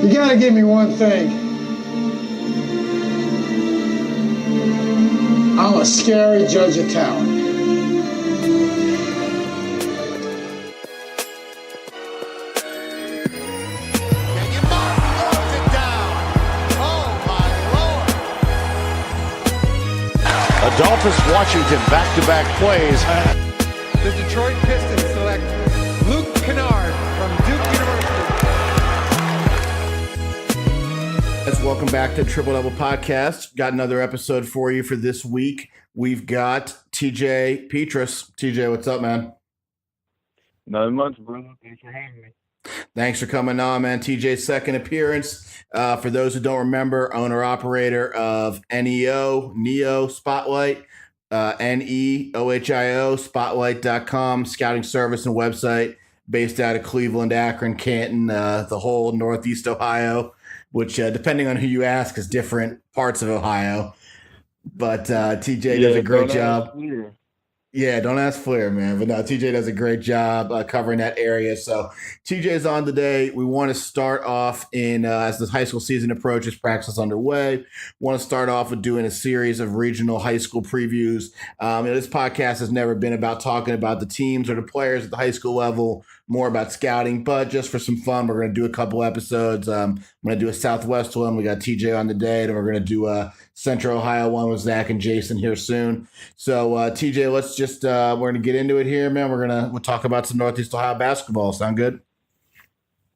You gotta give me one thing. I'm a scary judge of talent. Adolphus Washington back-to-back plays. The Detroit Pistons select Luke Kennard from Duke University. Let's welcome back to Triple Double Podcast. Got another episode for you for this week. We've got TJ Peatross. TJ, what's up, man? Not much, brother. Thanks for having me. Thanks for coming on, man. TJ's second appearance. For those who don't remember, owner-operator of Neo Spotlight, NEOHIO, Spotlight.com, scouting service and website based out of Cleveland, Akron, Canton, the whole Northeast Ohio, which, depending on who you ask, is different parts of Ohio. But TJ does a great job. Yeah, don't ask Flair, man. But no, TJ does a great job covering that area. So TJ's on today. We want to start off as the high school season approaches, practice is underway. Want to start off with doing a series of regional high school previews. This podcast has never been about talking about the teams or the players at the high school level, more about scouting. But just for some fun, we're going to do a couple episodes. I'm going to do a Southwest one. We got TJ on the day, and we're going to do a Central Ohio one with Zach and Jason here soon. So TJ, let's just we're gonna get into it here, man. We'll talk about some Northeast Ohio basketball. Sound good?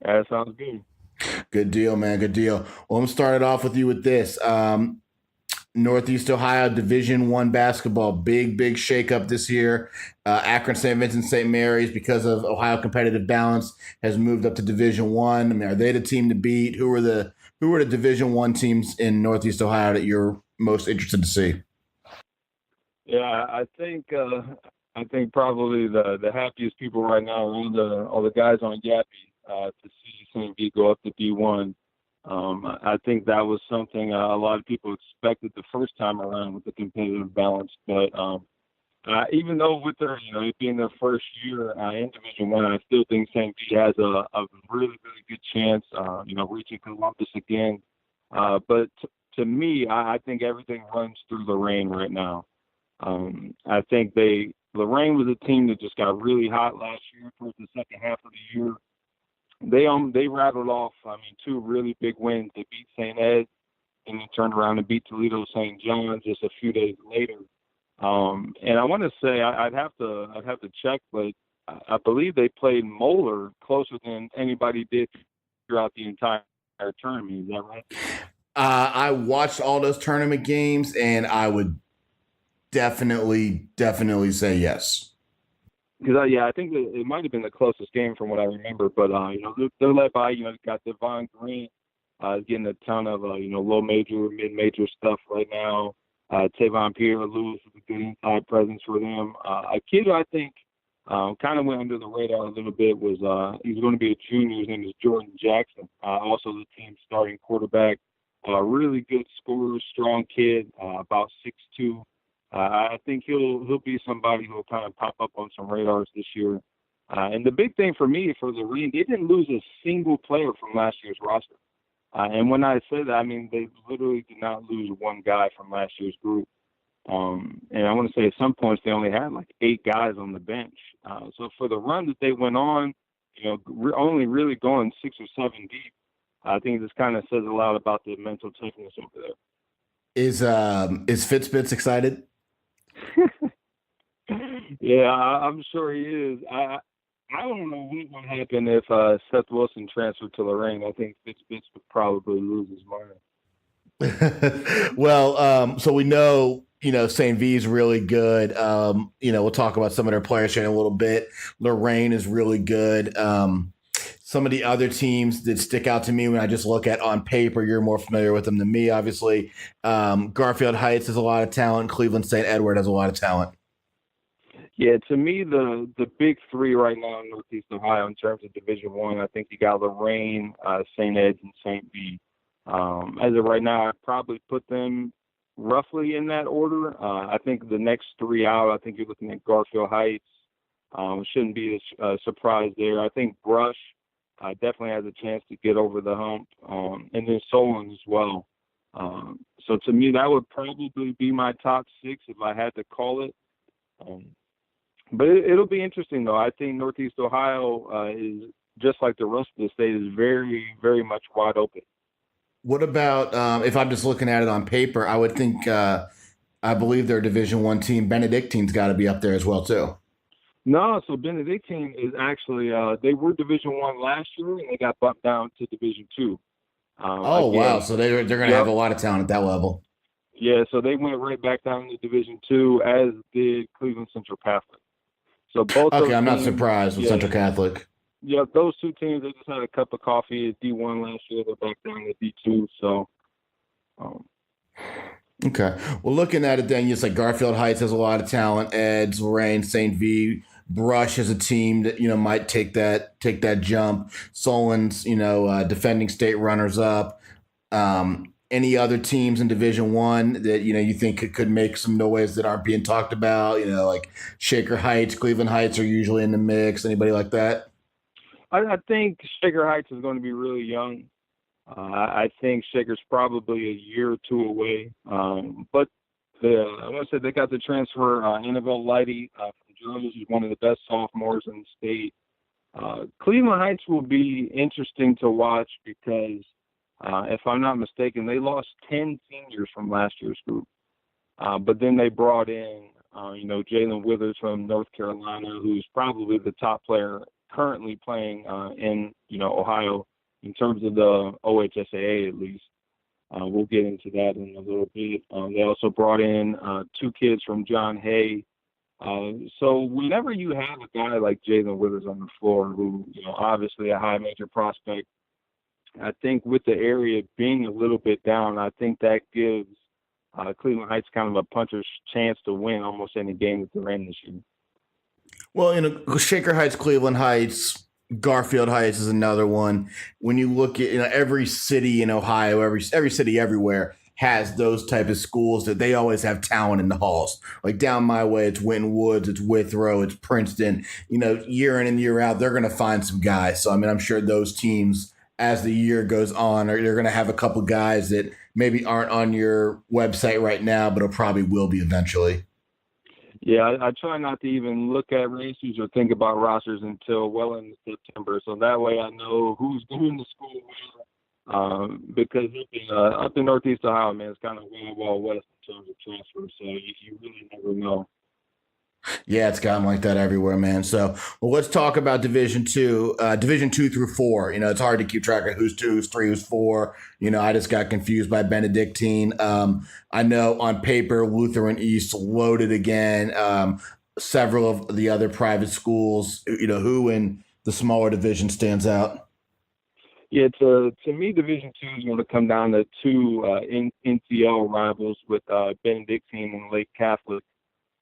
That sounds good. Good deal, man. Good deal. Well, I'm gonna start it off with you with this. Northeast Ohio Division I basketball, big shakeup this year. Akron St. Vincent St. Mary's, because of Ohio competitive balance, has moved up to Division I. I mean, are they the team to beat? Who are the Division I teams in Northeast Ohio that you're most interested to see? Yeah, I think probably the happiest people right now are all the guys on Yappy to see St. V go up to D1. I think that was something a lot of people expected the first time around with the competitive balance. But even though with their, it being their first year in Division I still think St. V has a really good chance, reaching Columbus again. But to me, I think everything runs through Lorraine right now. I think Lorraine was a team that just got really hot last year towards the second half of the year. They rattled off, two really big wins. They beat St. Ed, and then turned around and beat Toledo St. John's just a few days later. And I want to say I'd have to check, but I believe they played Moeller closer than anybody did throughout the entire tournament. Is that right? I watched all those tournament games, and I would definitely say yes. Because I think it might have been the closest game from what I remember. But they're led by got Devon Green getting a ton of low major, mid major stuff right now. Tavon Pierre-Lewis is a good inside presence for them. A kid who I think kind of went under the radar a little bit was he's going to be a junior. His name is Jordan Jackson. Also the team's starting quarterback. Really good scorer, strong kid, about 6'2". I think he'll be somebody who will kind of pop up on some radars this year. And the big thing for me, for Lorraine, they didn't lose a single player from last year's roster. And when I say that, I mean they literally did not lose one guy from last year's group. And I want to say at some points they only had like 8 guys on the bench. So for the run that they went on, only really going 6 or 7 deep, I think this kind of says a lot about the mental toughness over there. Is Fitzbits excited? Yeah, I'm sure he is. I don't know what would happen if Seth Wilson transferred to Lorraine. I think Fitzbits would probably lose his mind. Well, so we know, St. V is really good. We'll talk about some of their players here in a little bit. Lorraine is really good. Some of the other teams that stick out to me when I just look at on paper, you're more familiar with them than me, obviously. Garfield Heights has a lot of talent. Cleveland St. Edward has a lot of talent. Yeah, to me, the big three right now in Northeast Ohio in terms of Division I think you got Lorraine, St. Ed's, and St. V. As of right now, I'd probably put them roughly in that order. I think the next three out, I think you're looking at Garfield Heights. Shouldn't be a surprise there. I think Brush definitely has a chance to get over the hump, and then Solon as well. So to me, that would probably be my top 6 if I had to call it. But it'll be interesting, though. I think Northeast Ohio is, just like the rest of the state, is very, very much wide open. What about if I'm just looking at it on paper? I would think I believe their Division I team, Benedictine's got to be up there as well too. No, so Benedictine is actually they were Division I last year, and they got bumped down to Division II. Oh again, wow! So they're going to have a lot of talent at that level. Yeah, so they went right back down to Division II, as did Cleveland Central Catholic. So both. Okay, I'm not teams, surprised with Central Catholic. Yeah, those 2 teams, they just had a cup of coffee at D1 last year. They're back down to D2. So. Okay. Well, looking at it, then it's like Garfield Heights has a lot of talent. Eds, Lorraine, St. V, Brush is a team that might take that jump. Solon's defending state runners up. Any other teams in Division I that you think could make some noise that aren't being talked about? Like Shaker Heights, Cleveland Heights are usually in the mix. Anybody like that? I think Shaker Heights is going to be really young. I think Shaker's probably a year or 2 away. But I want to say they got the transfer Annabelle Lighty from Jones, who's one of the best sophomores in the state. Cleveland Heights will be interesting to watch because, if I'm not mistaken, they lost 10 seniors from last year's group. But then they brought in, Jalen Withers from North Carolina, who's probably the top player currently playing in, Ohio in terms of the OHSAA at least. We'll get into that in a little bit. They also brought in 2 kids from John Hay. So whenever you have a guy like Jalen Withers on the floor, who, obviously a high major prospect, I think with the area being a little bit down, I think that gives Cleveland Heights kind of a puncher's chance to win almost any game that they're in this year. Well, Shaker Heights, Cleveland Heights, Garfield Heights is another one. When you look at every city in Ohio, every city everywhere has those type of schools that they always have talent in the halls. Like down my way, it's Winton Woods, it's Withrow, it's Princeton. Year in and year out, they're going to find some guys. So I'm sure those teams, as the year goes on, they're going to have a couple guys that maybe aren't on your website right now, but probably will be eventually. Yeah, I try not to even look at races or think about rosters until well into September, so that way I know who's going to school where. Because up in Northeast Ohio, man, it's kind of wild west in terms of transfer, so you really never know. Yeah, it's gotten like that everywhere, man. So, let's talk about Division II, Division 2 through 4. It's hard to keep track of who's 2, who's 3, who's 4. I just got confused by Benedictine. I know on paper, Lutheran East loaded again. Several of the other private schools, who in the smaller division stands out? Yeah, to me, Division II is going to come down to 2 NCL rivals with Benedictine and Lake Catholic.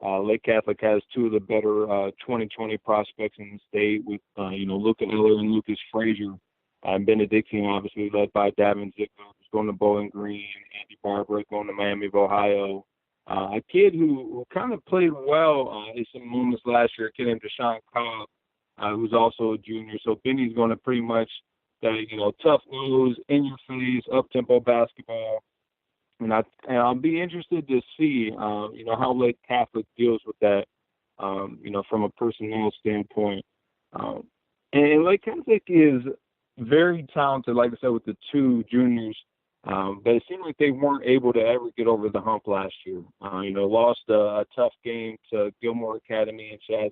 Lake Catholic has 2 of the better 2020 prospects in the state with, Luca Eller and Lucas Frazier. Benedictine, obviously, led by Davin Ziegler, who's going to Bowling Green, Andy Barber going to Miami of Ohio. A kid who kind of played well in some moments last year, a kid named Deshaun Cobb, who's also a junior. So Benny's going to pretty much, tough nose, in your face, up-tempo basketball. And I'll be interested to see, how Lake Catholic deals with that, from a personnel standpoint. And Lake Catholic is very talented, like I said, with the 2 juniors. But it seemed like they weren't able to ever get over the hump last year. Lost a tough game to Gilmore Academy and Chad.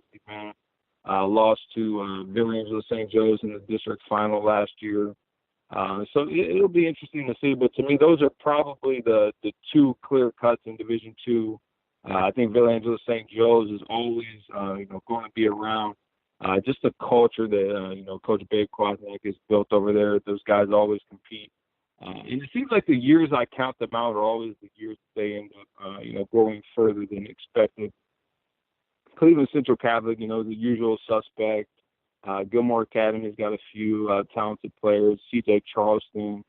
Lost to Villanova St. Joe's in the district final last year. So it'll be interesting to see, but to me, those are probably the 2 clear cuts in Division II. I think Villanova St. Joe's is always, going to be around. Just the culture that, Coach Babe Kwasniak has built over there. Those guys always compete. And it seems like the years I count them out are always the years that they end up, going further than expected. Cleveland Central Catholic, the usual suspect. Gilmore Academy's got a few talented players. CJ Charleston,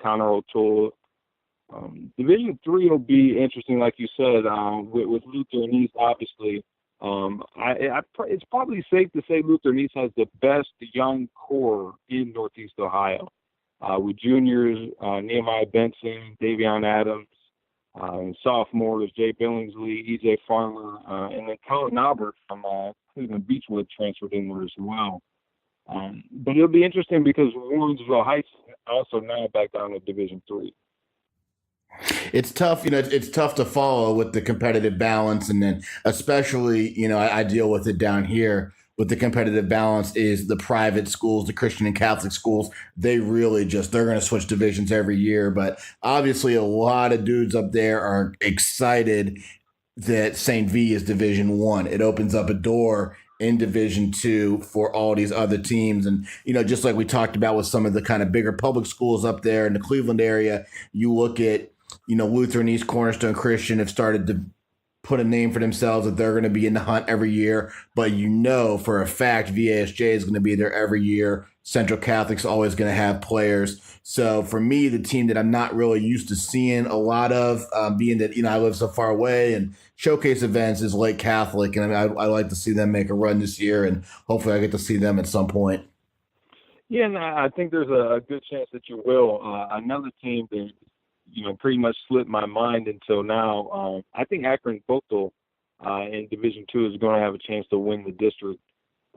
Connor O'Toole. Division III will be interesting, like you said, with Luther and East, obviously. It's probably safe to say Lutheran East has the best young core in Northeast Ohio, with juniors Nehemiah Benson, Davion Adams, and sophomores Jay Billingsley, EJ Farmer, and then Colin Albert from Cleveland Beechwood transferred in there as well. But it'll be interesting because Warrensville Heights also now back down to Division III. It's tough, it's tough to follow with the competitive balance. And then especially, I deal with it down here with the competitive balance is the private schools, the Christian and Catholic schools. They really they're going to switch divisions every year. But obviously a lot of dudes up there are excited that St. V is Division I. It opens up a door in Division II for all these other teams. And, just like we talked about with some of the kind of bigger public schools up there in the Cleveland area, you look at, Lutheran East, Cornerstone Christian have started to put a name for themselves that they're going to be in the hunt every year. But for a fact, VASJ is going to be there every year. Central Catholic's always going to have players. So for me, the team that I'm not really used to seeing a lot of, being that, I live so far away and showcase events, is Lake Catholic. And I like to see them make a run this year, and hopefully I get to see them at some point. Yeah, and I think there's a good chance that you will. Another team that, pretty much slipped my mind until now. I think Akron-Buchtel in Division II is going to have a chance to win the district,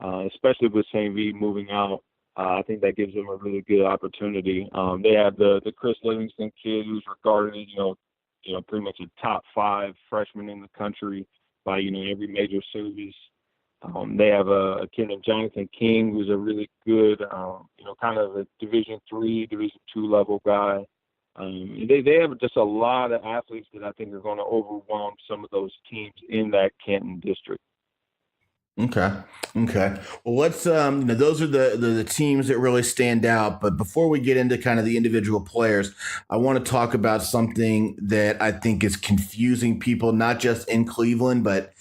especially with St. V moving out. I think that gives them a really good opportunity. They have the Chris Livingston kid who's regarded, pretty much a top 5 freshman in the country by, every major service. They have a kid named Jonathan King who's a really good, kind of a Division III, Division II level guy. They have just a lot of athletes that I think are going to overwhelm some of those teams in that Canton district. Okay. Well, let's those are the teams that really stand out. But before we get into kind of the individual players, I want to talk about something that I think is confusing people, not just in Cleveland, but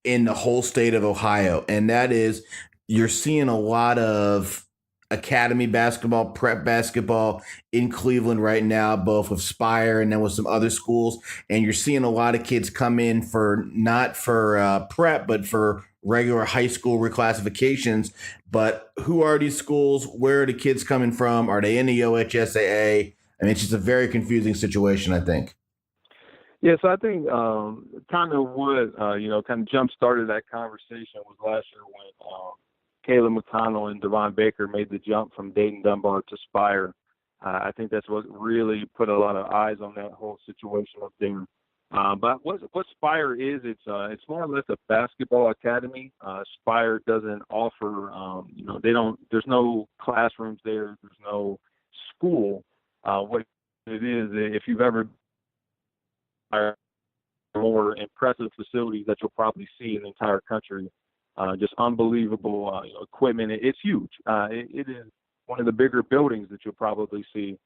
in the whole state of Ohio. And that is, you're seeing a lot of academy basketball, prep basketball in Cleveland right now, both with Spire and then with some other schools. And you're seeing a lot of kids come in not for prep, but for regular high school reclassifications. But who are these schools? Where are the kids coming from? Are they in the OHSAA? I mean, it's just a very confusing situation, I think. Yeah, so I think kind of what, kind of jump-started that conversation was last year when Caleb McConnell and Devon Baker made the jump from Dayton Dunbar to Spire. I think that's what really put a lot of eyes on that whole situation up there. But what Spire is, it's more or less a basketball academy. Spire doesn't offer, there's no classrooms there. There's no school. What it is, if you've ever more impressive facilities that you'll probably see in the entire country. Just unbelievable equipment. It's huge. It is one of the bigger buildings that you'll probably see.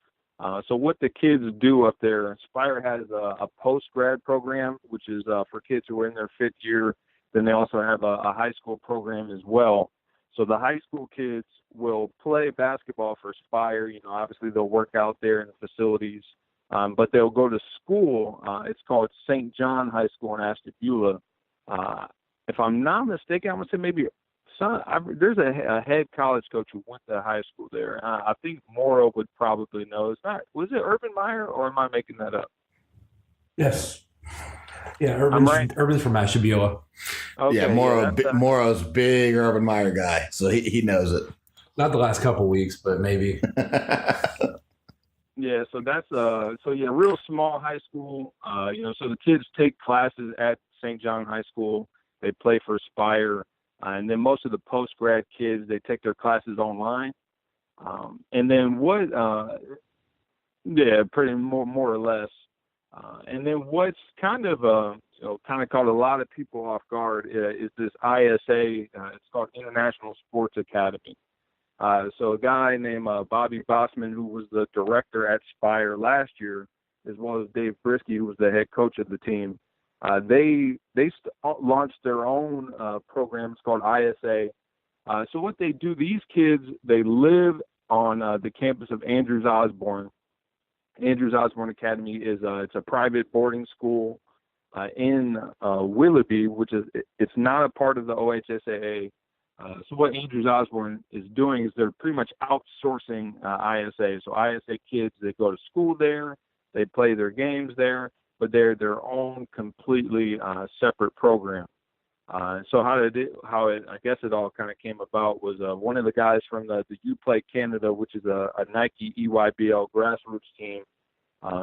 So what the kids do up there, Spire has a post-grad program, which is for kids who are in their 5th year. Then they also have a high school program as well. So the high school kids will play basketball for Spire. Obviously they'll work out there in the facilities, but they'll go to school. It's called St. John High School in Ashtabula. If I'm not mistaken, I'm going to say maybe there's a head college coach who went to high school there. I think Morrow would probably know. Was it Urban Meyer, or am I making that up? Yes. Yeah, Urban's from Ashtabula. Okay, yeah, Morrow's big Urban Meyer guy, so he knows it. Not the last couple of weeks, but maybe. Yeah, so that's real small high school. So the kids take classes at St. John High School. They play for Spire, and then most of the post-grad kids, they take their classes online. And then pretty more or less. And then what's kind of caught a lot of people off guard is this ISA. It's called International Sports Academy. So a guy named Bobby Bossman, who was the director at Spire last year, as well as Dave Brisky, who was the head coach of the team, they launched their own program. It's called ISA. So what they do, these kids, they live on the campus of Andrews Osborne. Andrews Osborne Academy is it's a private boarding school. in Willoughby, it's not a part of the OHSAA. So what Andrews Osborne is doing is they're pretty much outsourcing ISA. So ISA kids, they go to school there, they play their games there, but they're their own completely separate program. So how it I guess it all kind of came about was one of the guys from the UPlay Canada, which is a Nike EYBL grassroots team.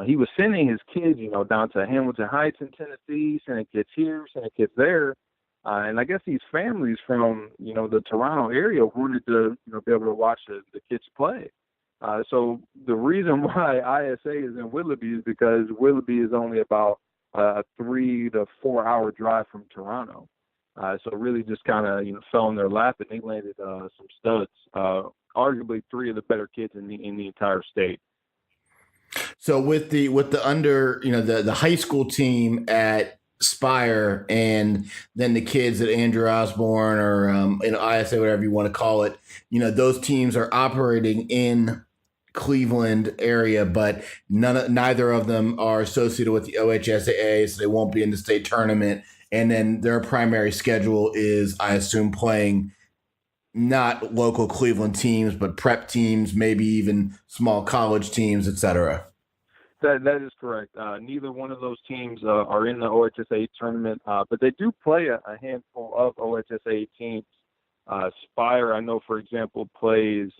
He was sending his kids, down to Hamilton Heights in Tennessee, sending kids here, sending kids there. And I guess these families from, the Toronto area wanted to, be able to watch the kids play. So the reason why ISA is in Willoughby is because Willoughby is only about a 3 to 4 hour drive from Toronto. So really just kind of, fell in their lap, and they landed some studs, arguably 3 of the better kids in the entire state. So with the under, the high school team at Spire, and then the kids at Andrew Osborne or ISA, whatever you want to call it, those teams are operating in Cleveland area, but neither of them are associated with the OHSAA, so they won't be in the state tournament. And then their primary schedule is, I assume, playing not local Cleveland teams, but prep teams, maybe even small college teams, etc. That is correct. Neither one of those teams are in the OHSAA tournament, but they do play a handful of OHSAA teams. Spire, I know, for example, plays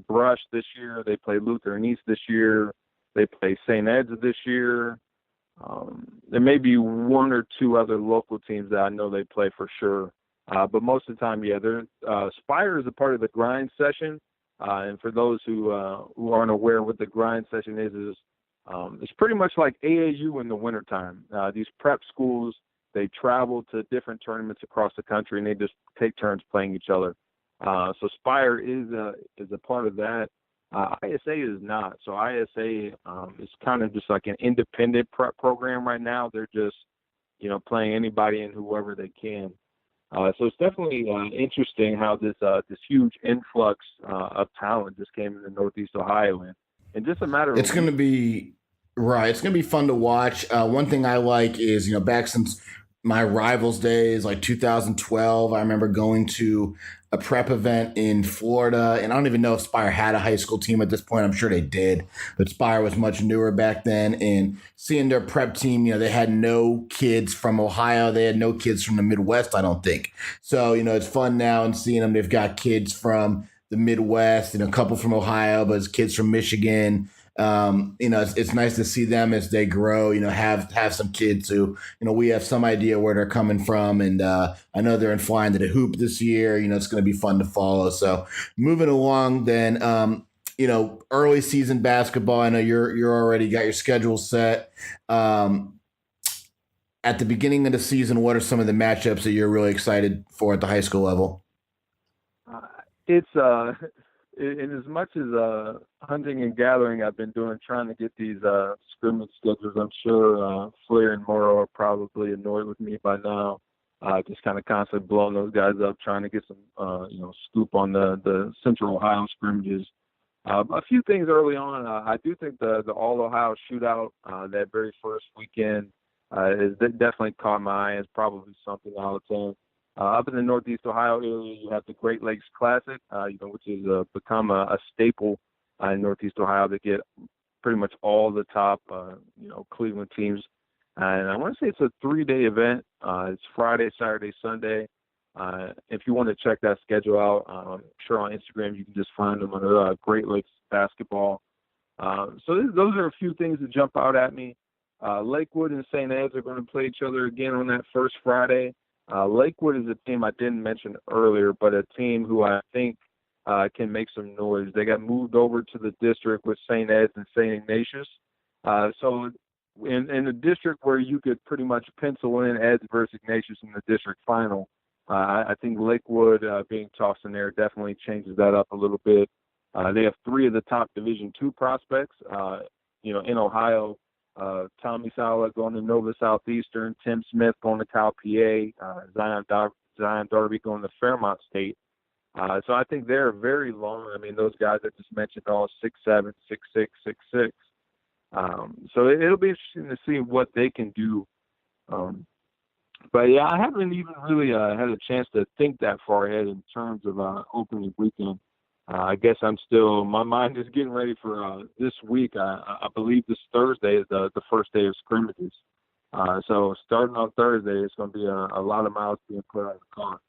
Brush this year. They play Luther and East this year. They play St. Ed's this year. There may be 1 or 2 other local teams that I know they play for sure. But most of the time, Spire is a part of the grind session. And for those who aren't aware what the grind session is it's pretty much like AAU in the wintertime. These prep schools, they travel to different tournaments across the country, and they just take turns playing each other. So Spire is a part of that. ISA is not. So ISA is kind of just like an independent prep program right now. They're just, playing anybody and whoever they can. So it's definitely interesting how this huge influx of talent just came into Northeast Ohio, and just a matter of it's going to be right. It's going to be fun to watch. One thing I like is, back since my Rivals days, like 2012, I remember going to a prep event in Florida, and I don't even know if Spire had a high school team at this point. I'm sure they did, but Spire was much newer back then. And seeing their prep team, they had no kids from Ohio. They had no kids from the Midwest, I don't think. So, it's fun now and seeing them. They've got kids from the Midwest and a couple from Ohio, but it's kids from Michigan. It's nice to see them as they grow, have some kids who, we have some idea where they're coming from. And I know they're in flying to the hoop this year. It's going to be fun to follow. So moving along then, early season basketball. I know you're already got your schedule set. At the beginning of the season, what are some of the matchups that you're really excited for at the high school level? It's in as much as hunting and gathering I've been doing, trying to get these scrimmage schedules. I'm sure Flair and Morrow are probably annoyed with me by now. Just kind of constantly blowing those guys up, trying to get some scoop on the Central Ohio scrimmages. A few things early on. I do think the All Ohio shootout that very first weekend is definitely caught my eye as probably something I'll attend. Up in the Northeast Ohio area, you have the Great Lakes Classic, which has become a staple in Northeast Ohio. They get pretty much all the top, Cleveland teams. And I want to say it's a 3-day event. It's Friday, Saturday, Sunday. If you want to check that schedule out, I'm sure on Instagram you can just find them under Great Lakes Basketball. So those are a few things that jump out at me. Lakewood and St. Ed's are going to play each other again on that first Friday. Lakewood is a team I didn't mention earlier, but a team who I think can make some noise. They got moved over to the district with St. Ed's and St. Ignatius. So in the district where you could pretty much pencil in Ed's versus Ignatius in the district final, I think Lakewood being tossed in there definitely changes that up a little bit. They have 3 of the top Division II prospects, in Ohio. Tommy Sala going to Nova Southeastern, Tim Smith going to Cal PA, Zion Darby going to Fairmont State. So I think they're very long. I mean, those guys I just mentioned all 6'7", 6'6", 6'6". So it'll be interesting to see what they can do But yeah, I haven't even really had a chance to think that far ahead in terms of opening weekend. I guess my mind is getting ready for this week. I believe this Thursday is the first day of scrimmages. So starting on Thursday, it's going to be a lot of miles being put on the car.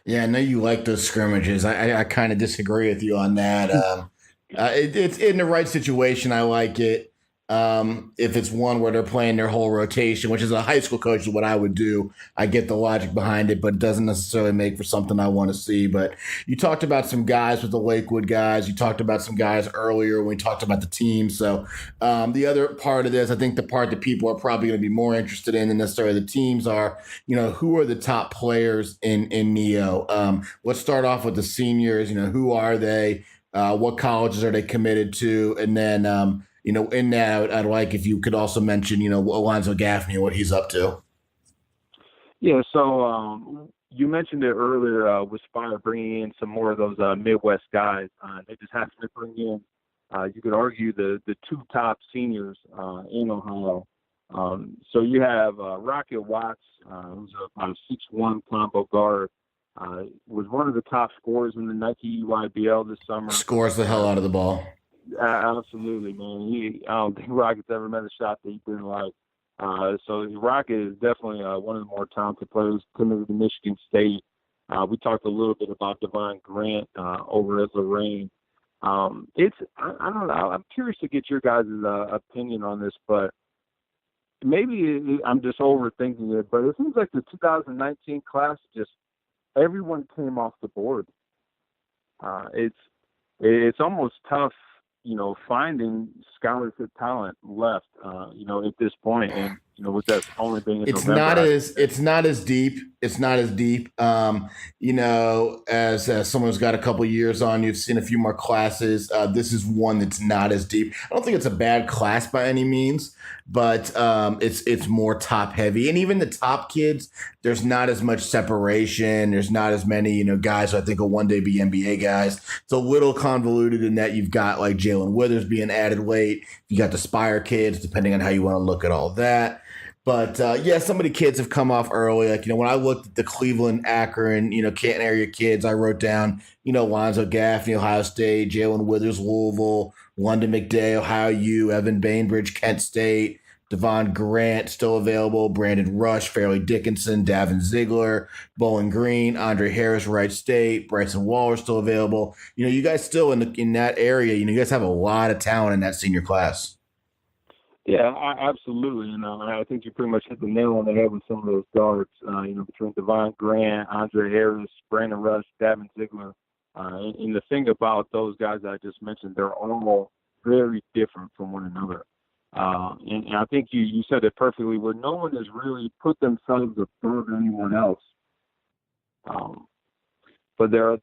Yeah, I know you like those scrimmages. I kind of disagree with you on that. It's in the right situation. I like it. If it's one where they're playing their whole rotation, which is a high school coach is what I would do. I get the logic behind it, but it doesn't necessarily make for something I want to see. But you talked about some guys with the Lakewood guys. You talked about some guys earlier when we talked about the team. So the other part of this, I think the part that people are probably going to be more interested in than necessarily the teams are, who are the top players in Neo? Let's start off with the seniors. Who are they? What colleges are they committed to? And then in that, I'd like if you could also mention, Alonzo Gaffney and what he's up to. Yeah, so you mentioned it earlier with Spire bringing in some more of those Midwest guys. They just happened to bring in, you could argue, the two top seniors in Ohio. So you have Rocket Watts, who's a 6'1" combo guard. Was one of the top scorers in the Nike EYBL this summer. Scores the hell out of the ball. Absolutely, man. I don't think Rocket's ever met a shot that he didn't like. So Rocket is definitely one of the more talented players committed to Michigan State. We talked a little bit about Devon Grant over at Lorraine. I don't know. I'm curious to get your guys' opinion on this, but maybe I'm just overthinking it. But it seems like the 2019 class, just everyone came off the board. It's almost tough, finding scholarship talent left, at this point, and with that only being in it's November, it's not as deep. It's not as deep. As someone who's got a couple years on, you've seen a few more classes. This is one that's not as deep. I don't think it's a bad class by any means, but it's more top heavy, and even the top kids, there's not as much separation. There's not as many guys who I think will one day be NBA guys. It's a little convoluted in that you've got like Jalen Withers being added late. You got the Spire kids, depending on how you want to look at all that. But some of the kids have come off early. Like, when I looked at the Cleveland, Akron, Canton area kids, I wrote down, Lonzo Gaffney, Ohio State, Jalen Withers, Louisville, London McDay, Ohio U, Evan Bainbridge, Kent State, Devon Grant, still available, Brandon Rush, Fairleigh Dickinson, Davin Ziegler, Bowling Green, Andre Harris, Wright State, Bryson Waller still available. You guys still in that area, you guys have a lot of talent in that senior class. Yeah, absolutely. I think you pretty much hit the nail on the head with some of those guards. Between Devon Grant, Andre Harris, Brandon Rush, Davin Ziegler. And the thing about those guys that I just mentioned, they're all very different from one another. And I think you said it perfectly, where no one has really put themselves above anyone else. But they're,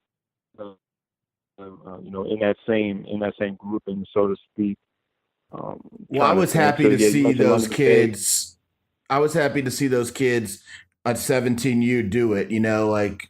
in that same grouping, so to speak. I was happy to see those kids. I was happy to see those kids at 17U do it. Like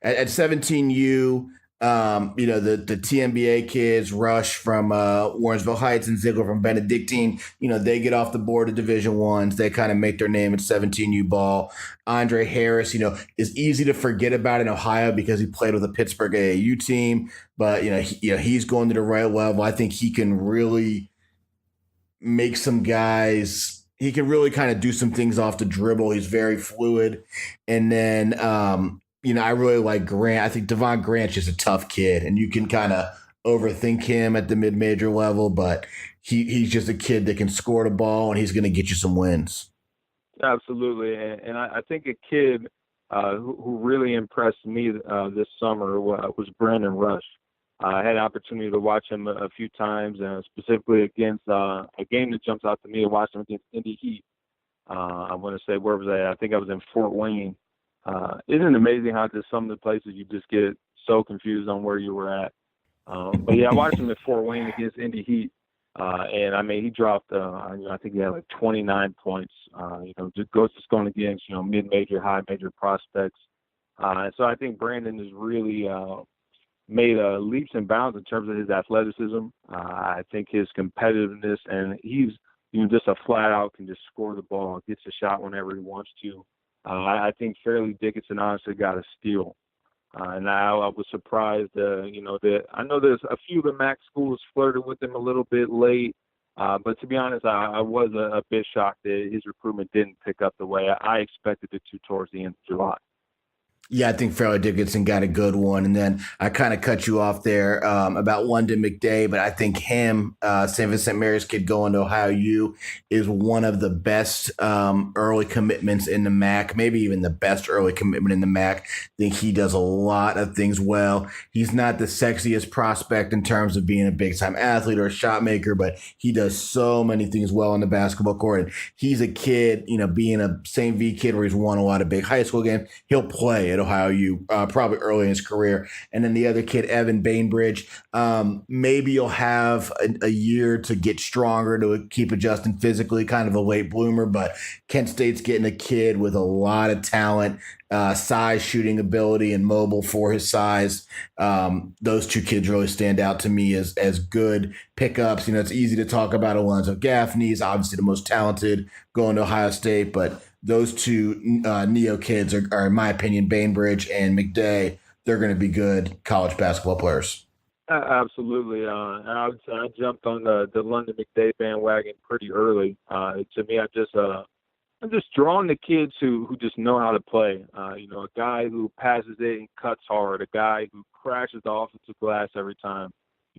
at 17U, the TMBA kids, Rush from Warrensville Heights and Ziegler from Benedictine, they get off the board of Division Ones. They kind of make their name at 17U ball. Andre Harris, is easy to forget about in Ohio because he played with the Pittsburgh AAU team, but he's going to the right level. I think he can really make some guys. He can really kind of do some things off the dribble. He's very fluid. And then, I really like Grant. I think Devon Grant's just a tough kid, and you can kind of overthink him at the mid-major level, but he's just a kid that can score the ball, and he's going to get you some wins. Absolutely. And I think a kid who really impressed me this summer was Brandon Rush. I had an opportunity to watch him a few times, specifically against a game that jumps out to me. I watched him against Indy Heat. I want to say, where was I? I think I was in Fort Wayne. Isn't it amazing how just some of the places you just get so confused on where you were at? But yeah, I watched him at Fort Wayne against Indy Heat. And he dropped, I think he had like 29 points, just going against, mid-major, high-major prospects. So I think Brandon is really made leaps and bounds in terms of his athleticism. I think his competitiveness, and he's just a flat out can just score the ball, gets a shot whenever he wants to. I think Fairleigh Dickinson honestly got a steal. And I was surprised, that I know there's a few of the MAC schools flirted with him a little bit late. But to be honest, I was a bit shocked that his recruitment didn't pick up the way I expected it to towards the end of July. Yeah, I think Fairleigh Dickinson got a good one. And then I kind of cut you off there about London McDay, but I think him, St. Vincent Mary's kid going to Ohio U, is one of the best early commitments in the MAC, maybe even the best early commitment in the MAC. I think he does a lot of things well. He's not the sexiest prospect in terms of being a big-time athlete or a shot maker, but he does so many things well on the basketball court. And he's a kid, being a St. V kid where he's won a lot of big high school games, he'll play at Ohio U probably early in his career. And then the other kid, Evan Bainbridge, maybe you'll have a year to get stronger, to keep adjusting physically, kind of a late bloomer, but Kent State's getting a kid with a lot of talent, size, shooting ability, and mobile for his size. Those two kids really stand out to me as good pickups. It's easy to talk about Alonzo Gaffney. He's obviously the most talented going to Ohio State, but those two Neo kids are, in my opinion, Bainbridge and McDay. They're going to be good college basketball players. Absolutely. And I would say I jumped on the London McDay bandwagon pretty early. To me, I'm just drawn to kids who just know how to play. A guy who passes it and cuts hard, a guy who crashes the offensive glass every time.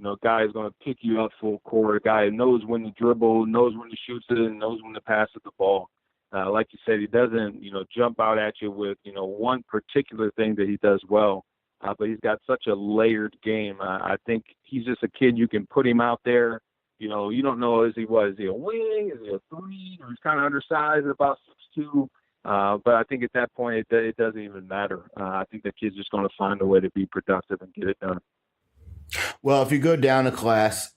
A guy who's going to pick you up full court, a guy who knows when to dribble, knows when to shoot it, and knows when to pass it the ball. Like you said, he doesn't, jump out at you with, one particular thing that he does well, but he's got such a layered game. I think he's just a kid you can put him out there. You don't know, is he a wing, is he a three, or he's kind of undersized at about 6'2". But I think at that point, it doesn't even matter. I think the kid's just going to find a way to be productive and get it done. Well, if you go down a class,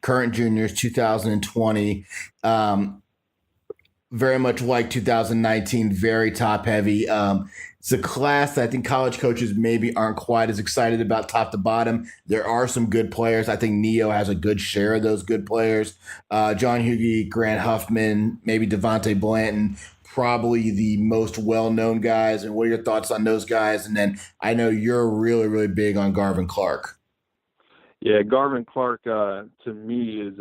current juniors, 2020, very much like 2019, very top heavy. It's a class that I think college coaches maybe aren't quite as excited about top to bottom. There are some good players. I think Neo has a good share of those good players. John Hughey, Grant Huffman, maybe Devontae Blanton, probably the most well-known guys. And what are your thoughts on those guys? And then I know you're really, really big on Garvin Clark. Yeah, Garvin Clark, to me, is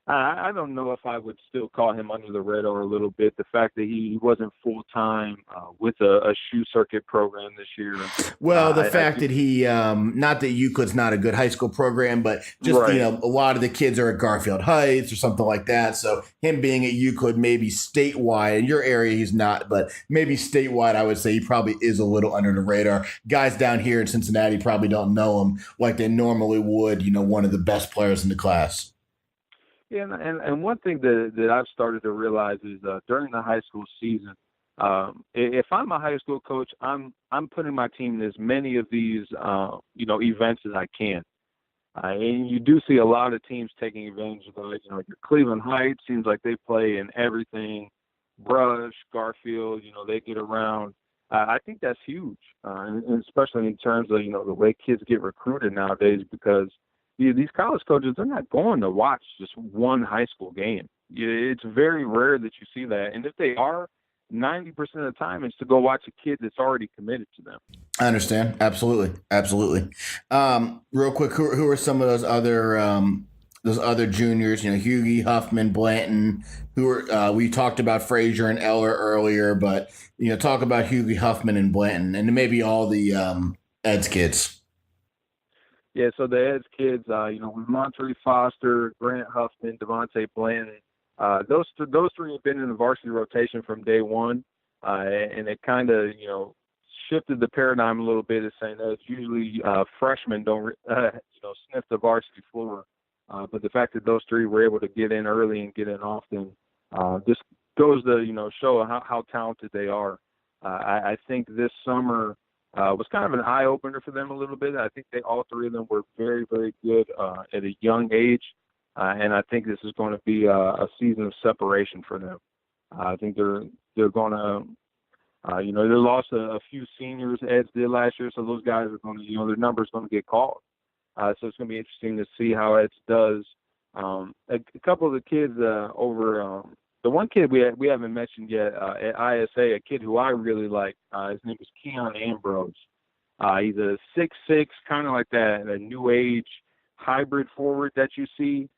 I don't know if I would still call him under the radar a little bit. The fact that he wasn't full-time with a shoe circuit program this year. Well, the fact that he, not that Euclid's not a good high school program, but just, right. A lot of the kids are at Garfield Heights or something like that. So him being at Euclid, maybe statewide, in your area he's not, but maybe statewide, I would say he probably is a little under the radar. Guys down here in Cincinnati probably don't know him like they normally would, one of the best players in the class. Yeah, and one thing that I've started to realize is during the high school season, if I'm a high school coach, I'm putting my team in as many of these events as I can. And you do see a lot of teams taking advantage of those. Your Cleveland Heights seems like they play in everything. Brush, Garfield, they get around. I think that's huge, and especially in terms of the way kids get recruited nowadays, because these college coaches, they're not going to watch just one high school game. It's very rare that you see that. And if they are, 90% of the time it's to go watch a kid that's already committed to them. I understand. Absolutely. Absolutely. Real quick, who are some of those other juniors, Hughey, Huffman, Blanton, who are, we talked about Frazier and Eller earlier, but, talk about Hughey, Huffman, and Blanton, and maybe all the Eds kids. Yeah, so the Eds kids, with Monterey Foster, Grant Huffman, Devontae Blanton, those three have been in the varsity rotation from day one, and it kind of, shifted the paradigm a little bit, as saying that it's usually freshmen don't, sniff the varsity floor. But the fact that those three were able to get in early and get in often just goes to, show how talented they are. I think this summer was kind of an eye-opener for them a little bit. I think all three of them were very, very good at a young age, and I think this is going to be a season of separation for them. I think they're going to, they lost a few seniors, Eds did last year, so those guys are going to, their numbers going to get called. So it's going to be interesting to see how Eds does A couple of the kids over the one kid we haven't mentioned yet at ISA, a kid who I really like. His name is Keon Ambrose. He's a 6'6", kind of like that new age hybrid forward that you see.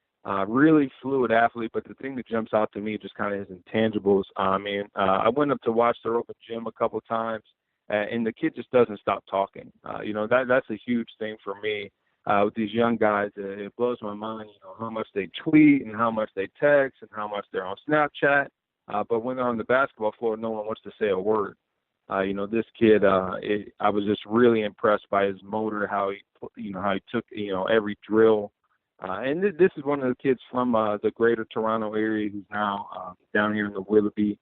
Really fluid athlete, but the thing that jumps out to me is just kind of his intangibles. I went up to watch their open gym a couple times, and the kid just doesn't stop talking. That's a huge thing for me with these young guys. It blows my mind, how much they tweet and how much they text and how much they're on Snapchat. But when they're on the basketball floor, no one wants to say a word. This kid, I was just really impressed by his motor, how he took, every drill. And this is one of the kids from the greater Toronto area who's now down here in the Willoughby.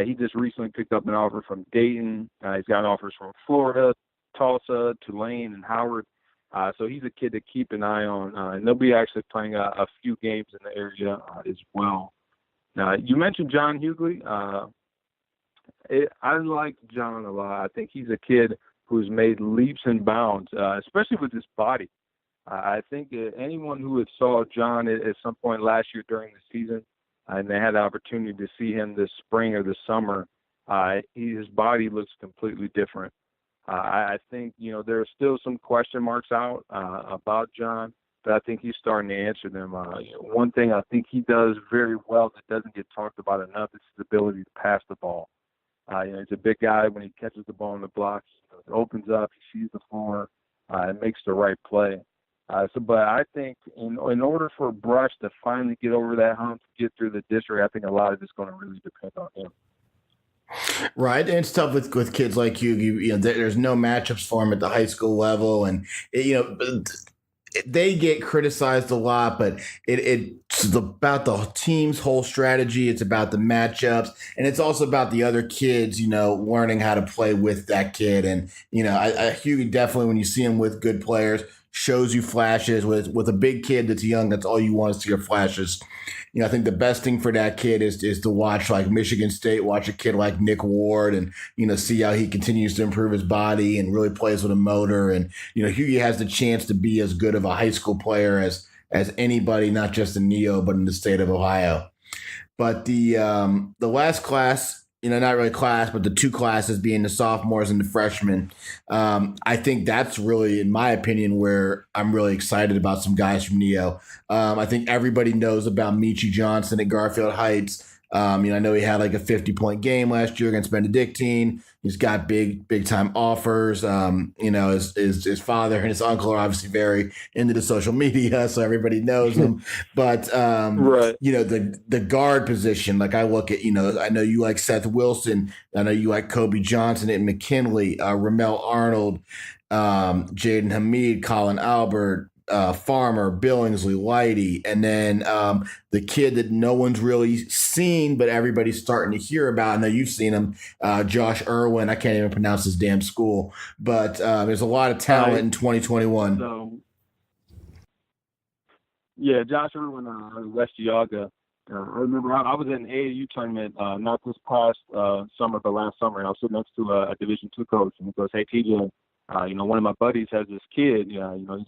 He just recently picked up an offer from Dayton. He's got offers from Florida, Tulsa, Tulane, and Howard. So he's a kid to keep an eye on. And they'll be actually playing a few games in the area as well. You mentioned John Hughley. I like John a lot. I think he's a kid who's made leaps and bounds, especially with his body. I think anyone who had saw John at some point last year during the season, and they had the opportunity to see him this spring or this summer, his body looks completely different. I think, there are still some question marks out about John, but I think he's starting to answer them. One thing I think he does very well that doesn't get talked about enough is his ability to pass the ball. He's a big guy. When he catches the ball in the block, it opens up, he sees the floor, and makes the right play. But I think in order for Brush to finally get over that hump, get through the district, I think a lot of it's going to really depend on him. Right, and it's tough with kids like you. There's no matchups for him at the high school level, and they get criticized a lot, but it's about the team's whole strategy. It's about the matchups, and it's also about the other kids, learning how to play with that kid. And Hughie definitely, when you see him with good players, shows you flashes. With a big kid that's young, that's all you want to see are flashes. I think the best thing for that kid is to watch like Michigan State, watch a kid like Nick Ward, and see how he continues to improve his body and really plays with a motor. And Hughie has the chance to be as good of a high school player as anybody, not just in Neo, but in the state of Ohio. But the last class, not really class, but the two classes being the sophomores and the freshmen. I think that's really, in my opinion, where I'm really excited about some guys from Neo. I think everybody knows about Michi Johnson at Garfield Heights. I know he had like a 50-point game last year against Benedictine. He's got big time offers. His father and his uncle are obviously very into the social media, so everybody knows him. But right. The guard position, like I look at, I know you like Seth Wilson. I know you like Kobe Johnson at McKinley, Ramel Arnold, Jaden Hamid, Colin Albert, Farmer, Billingsley, Lighty, and then the kid that no one's really seen, but everybody's starting to hear about. I know you've seen him, Josh Irwin. I can't even pronounce his damn school, but there's a lot of talent in 2021. So, yeah, Josh Irwin, West Geauga. I remember I was in an AAU tournament, not this past summer, but last summer, and I was sitting next to a Division II coach, and he goes, "Hey, TJ, one of my buddies has this kid, he's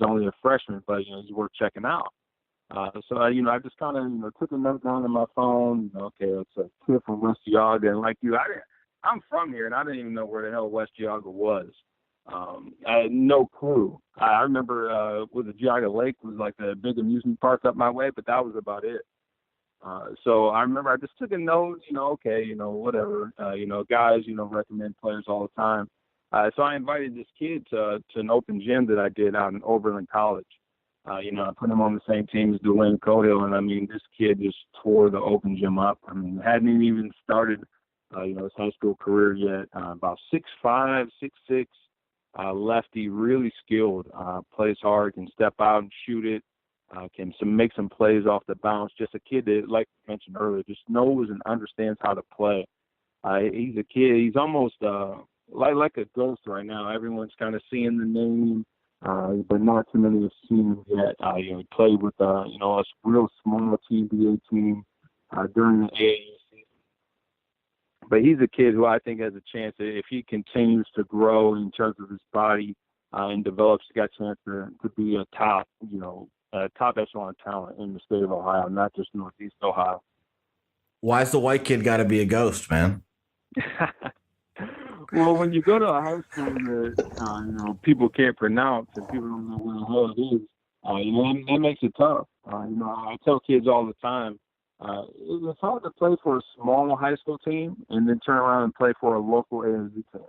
only a freshman, but, he's worth checking out." So I just kind of, took a note down on my phone. Okay, it's a kid from West Geauga. And like you, I'm from here, and I didn't even know where the hell West Geauga was. I had no clue. I remember with the Geauga Lake was like a big amusement park up my way, but that was about it. So I remember I just took a note, whatever. Guys, recommend players all the time. So I invited this kid to an open gym that I did out in Oberlin College. I put him on the same team as Dwayne Cohill, and this kid just tore the open gym up. Hadn't even started, his high school career yet. About 6'5", 6'6", lefty, really skilled, plays hard, can step out and shoot it, can make some plays off the bounce. Just a kid that, like you mentioned earlier, just knows and understands how to play. He's a kid. He's almost like a ghost right now. Everyone's kind of seeing the name, but not too many have seen him yet. He played with a real small TBA team during the AAU season. But he's a kid who I think has a chance, if he continues to grow in terms of his body and develops, he's got a chance to be a top, top echelon talent in the state of Ohio, not just Northeast Ohio. Why's the white kid got to be a ghost, man? Well, when you go to a high school that people can't pronounce and people don't know where the hell it is, that makes it tough. I tell kids all the time, it's hard to play for a small high school team and then turn around and play for a local A&Z team.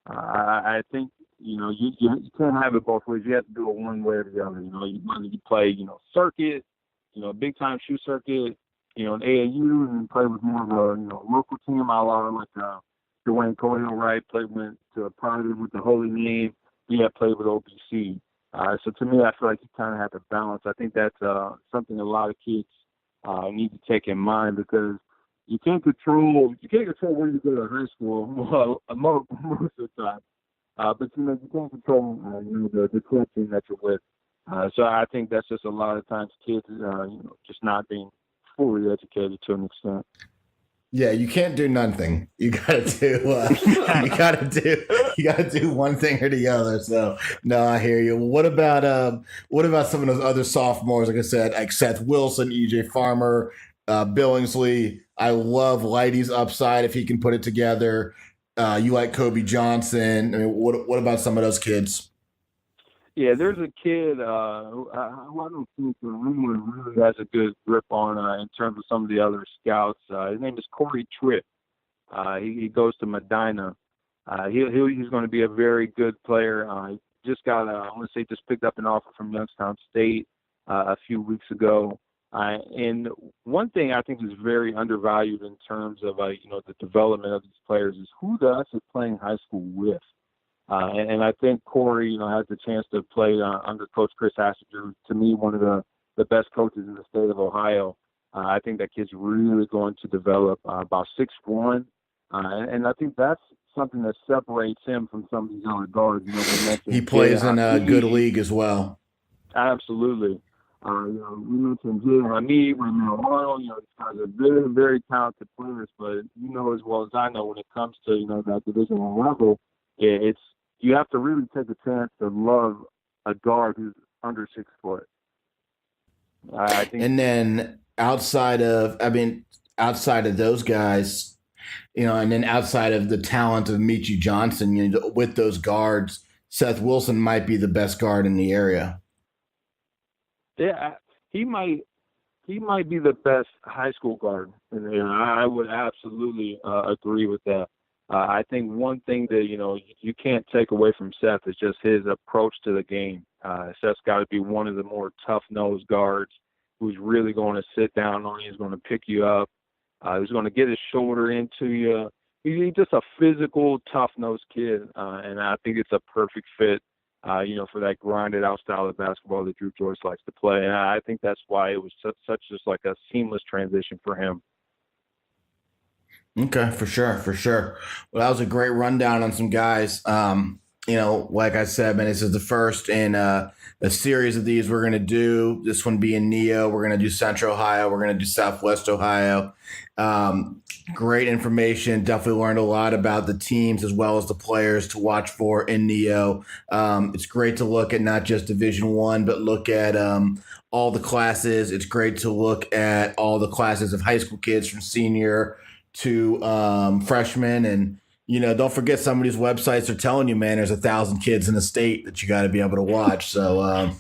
I think you can't have it both ways. You have to do it one way or the other. You play circuit, big time shoe circuit, an AAU, and play with more of a local team, a la like Dwayne Coyle, right? Went to a private with the Holy Name. Played with OPC. So to me, I feel like you kind of have to balance. I think that's something a lot of kids need to take in mind, because you can't control where you go to high school most of the time. But you can't control the club team that you're with. So I think that's just a lot of times kids just not being fully educated to an extent. Yeah, you can't do nothing. You gotta do one thing or the other. So no, I hear you. What about some of those other sophomores? Like I said, like Seth Wilson, EJ Farmer, Billingsley. I love Lighty's upside if he can put it together. You like Kobe Johnson. I mean, what about some of those kids? Yeah, there's a kid who I don't think the rumor really has a good grip on in terms of some of the other scouts. His name is Corey Tripp. He goes to Medina. He's going to be a very good player. He just picked up an offer from Youngstown State a few weeks ago. And one thing I think is very undervalued in terms of the development of these players is who they're actually playing high school with. And I think Corey, has the chance to play under Coach Chris Hassinger, to me, one of the best coaches in the state of Ohio. I think that kid's really going to develop about 6'1", and I think that's something that separates him from some of these other guards. He plays in a good league as well. Absolutely. We mentioned Jalen Ramil Arnold. These guys are very, very talented players, but as well as I know, when it comes to that Division I level, you have to really take a chance to love a guard who's under 6 foot. I think. And then outside of those guys, and then outside of the talent of Michi Johnson, with those guards, Seth Wilson might be the best guard in the area. Yeah, he might be the best high school guard, and I would absolutely agree with that. I think one thing that you can't take away from Seth is just his approach to the game. Seth's got to be one of the more tough-nosed guards who's really going to sit down on you, he's going to pick you up, he's going to get his shoulder into you. He's just a physical, tough-nosed kid, and I think it's a perfect fit. For that grinded-out style of basketball that Drew Joyce likes to play. And I think that's why it was such just like a seamless transition for him. Okay, for sure. Well, that was a great rundown on some guys. Like I said, man, this is the first in a series of these we're going to do. This one being Neo. We're going to do Central Ohio. We're going to do Southwest Ohio. Great information. Definitely learned a lot about the teams as well as the players to watch for in Neo. It's great to look at not just Division I, but look at all the classes. It's great to look at all the classes of high school kids from senior to freshmen. And, don't forget some of these websites are telling you, man, there's 1,000 kids in the state that you got to be able to watch. So,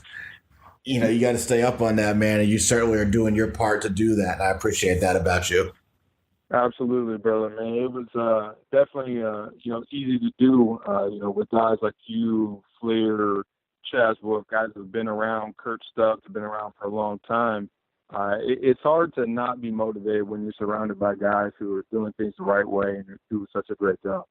you got to stay up on that, man. And you certainly are doing your part to do that. And I appreciate that about you. Absolutely, brother, man. It was definitely, easy to do, with guys like you, Flair, Chaz Wolf, guys who have been around, Kurt Stubbs have been around for a long time. It's hard to not be motivated when you're surrounded by guys who are doing things the right way and do such a great job.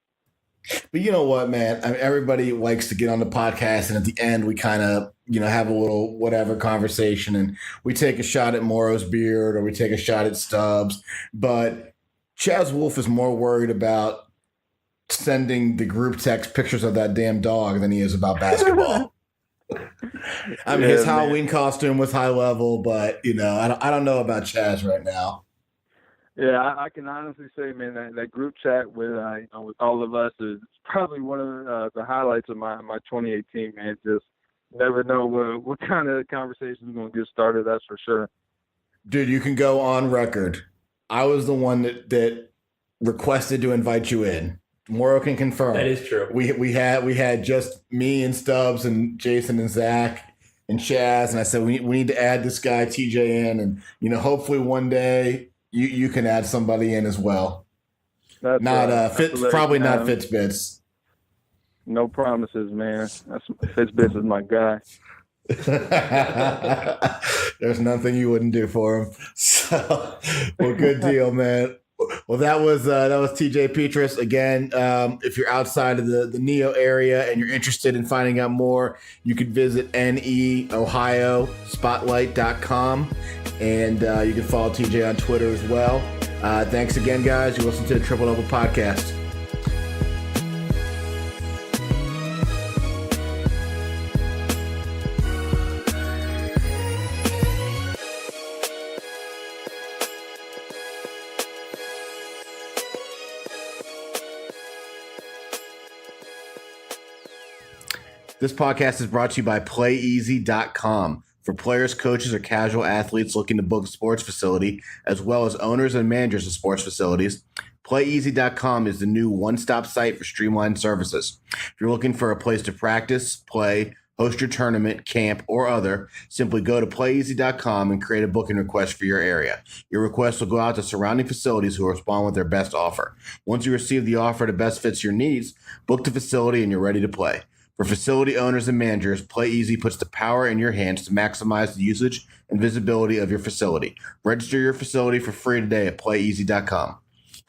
But you know what, man? Everybody likes to get on the podcast, and at the end we kind of, have a little whatever conversation, and we take a shot at Morrow's beard or we take a shot at Stubbs. But Chaz Wolf is more worried about sending the group text pictures of that damn dog than he is about basketball. His Halloween costume was high level, but I don't know about Chaz right now. Yeah, I can honestly say, man, that group chat with with all of us is probably one of the highlights of my 2018, man. Just never know what kind of conversation is going to get started. That's for sure. Dude, you can go on record. I was the one that requested to invite you in. Morrow can confirm. That is true. We had just me and Stubbs and Jason and Zach and Chaz, and I said we need to add this guy TJ in, and hopefully one day you can add somebody in as well. That's Probably not Fitzbits. No promises, man. Fitzbits is my guy. There's nothing you wouldn't do for him. So, well, good deal, man. Well, that was TJ Peatross. Again, if you're outside of the Neo area and you're interested in finding out more, you can visit neohiospotlight.com, and you can follow TJ on Twitter as well. Thanks again, guys. You listen to the Triple Double Podcast. This podcast is brought to you by PlayEasy.com. For players, coaches, or casual athletes looking to book a sports facility, as well as owners and managers of sports facilities, PlayEasy.com is the new one-stop site for streamlined services. If you're looking for a place to practice, play, host your tournament, camp, or other, simply go to PlayEasy.com and create a booking request for your area. Your request will go out to surrounding facilities who will respond with their best offer. Once you receive the offer that best fits your needs, book the facility and you're ready to play. For facility owners and managers, PlayEasy puts the power in your hands to maximize the usage and visibility of your facility. Register your facility for free today at PlayEasy.com.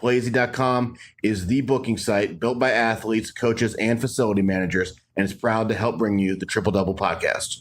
PlayEasy.com is the booking site built by athletes, coaches, and facility managers, and is proud to help bring you the Triple Double Podcast.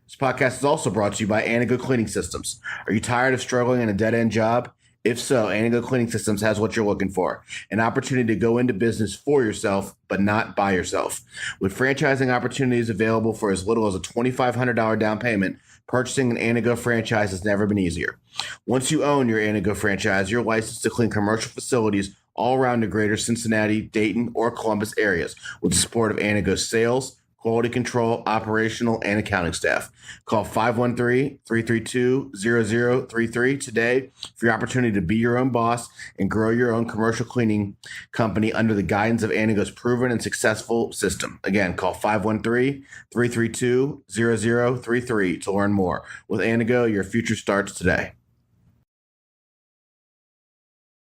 This podcast is also brought to you by Anago Cleaning Systems. Are you tired of struggling in a dead-end job? If so, Anago Cleaning Systems has what you're looking for, an opportunity to go into business for yourself, but not by yourself. With franchising opportunities available for as little as a $2,500 down payment, purchasing an Anago franchise has never been easier. Once you own your Anago franchise, you're licensed to clean commercial facilities all around the greater Cincinnati, Dayton, or Columbus areas with the support of Anago's sales, quality control, operational, and accounting staff. Call 513-332-0033 today for your opportunity to be your own boss and grow your own commercial cleaning company under the guidance of Anago's proven and successful system. Again, call 513-332-0033 to learn more. With Anago, your future starts today.